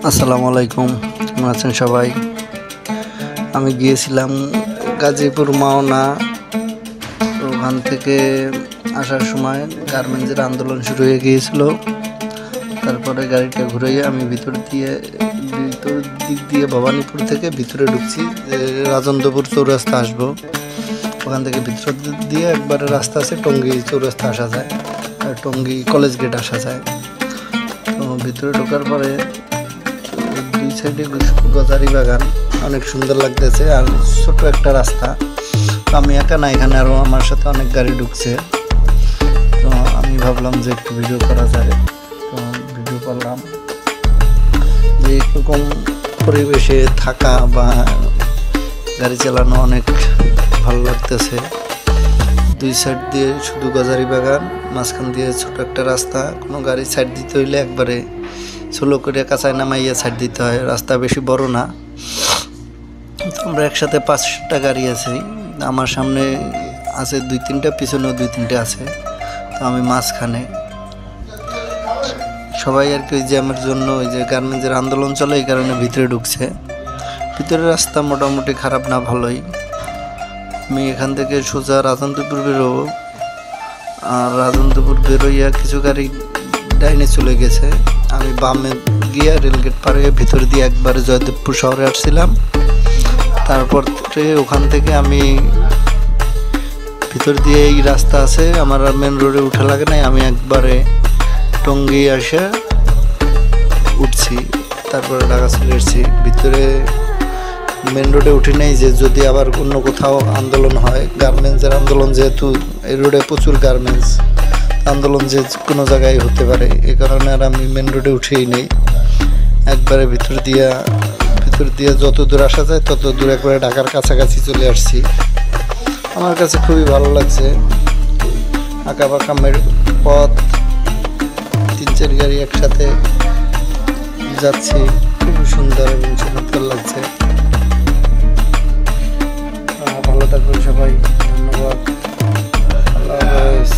আসসালামু আলাইকুম, কেমন আছেন সবাই? আমি গিয়েছিলাম গাজীপুর মাওনা। ওখান থেকে আসার সময় গার্মেন্টসের আন্দোলন শুরু হয়ে গিয়েছিল। তারপরে গাড়িটা ঘুরিয়ে আমি ভিতর দিক দিয়ে ভবানীপুর থেকে ভিতরে ঢুকছি, রাজেন্দ্রপুর চৌরাস্তা আসবো। ওখান থেকে ভিতর দিয়ে একবারে রাস্তা আছে, টঙ্গী চৌরাস্তা আসা যায়, আর টঙ্গী কলেজ গেট আসা যায়। তো ভিতরে ঢোকার পরে দুই সাইডে গজারি বাগান, অনেক সুন্দর লাগতেছে, আর ছোট একটা রাস্তা। তো আমি একা না, এখানে আরও আমার সাথে অনেক গাড়ি ঢুকছে। তো আমি ভাবলাম যে একটু ভিডিও করা যায়, তো ভিডিও করলাম। যে এরকম পরিবেশে থাকা বা গাড়ি চালানো অনেক ভালো লাগতেছে। দুই সাইড দিয়ে শুধু গজারি বাগান, মাঝখান দিয়ে ছোট একটা রাস্তা। কোনো গাড়ি সাইড দিতে হইলে একবারে স্লো করে কাঁচায় নামাইয়া সাইড দিতে হয়, রাস্তা বেশি বড় না। আমরা একসাথে 5টা গাড়ি আছি, আমার সামনে আছে 2-3টা, পিছনেও 2-3টে আছে। তো আমি মাঝখানে। সবাই আর কি ওই জ্যামের জন্য, ওই যে গার্মেন্টসের আন্দোলন চলে, এই কারণে ভিতরে ঢুকছে। ভিতরের রাস্তা মোটামুটি খারাপ না, ভালোই। আমি এখান থেকে সোজা রাজেন্দ্রপুর বেরোবো, আর রাজেন্দ্রপুর বেরোইয়া কিছু গাড়ি ডাইনে চলে গেছে। আমি বামে গিয়ে রেলগেট পার হয়ে ভিতর দিয়ে একবারে জয়দেবপুর শহরে আসছিলাম। তারপর ওখান থেকে আমি ভিতর দিয়ে এই রাস্তা আছে, আমার আর মেন রোডে উঠা লাগে নাই, আমি একবারে টঙ্গী এসে উঠছি, তারপরে ঢাকা চলে এসেছি। ভিতরে মেন রোডে উঠি নাই, যে যদি আবার অন্য কোথাও আন্দোলন হয়, গার্মেন্টসের আন্দোলন, যেহেতু এই রোডে প্রচুর গার্মেন্টস আন্দোলন, যে কোনো জায়গায় হতে পারে, এই কারণে আর আমি মেন রোডে উঠেই নেই। একবারে ভিতর দিয়ে যত দূর আসা যায় তত দূর, একবারে ঢাকার কাছাকাছি চলে আসছি। আমার কাছে খুবই ভালো লাগছে। আঁকা বাঁকা পথ, 3-4 গাড়ি একসাথে যাচ্ছি, খুবই সুন্দর এবং চমৎকার লাগছে। ভালো থাকবেন সবাই, ধন্যবাদ, আল্লাহ হাফেজ।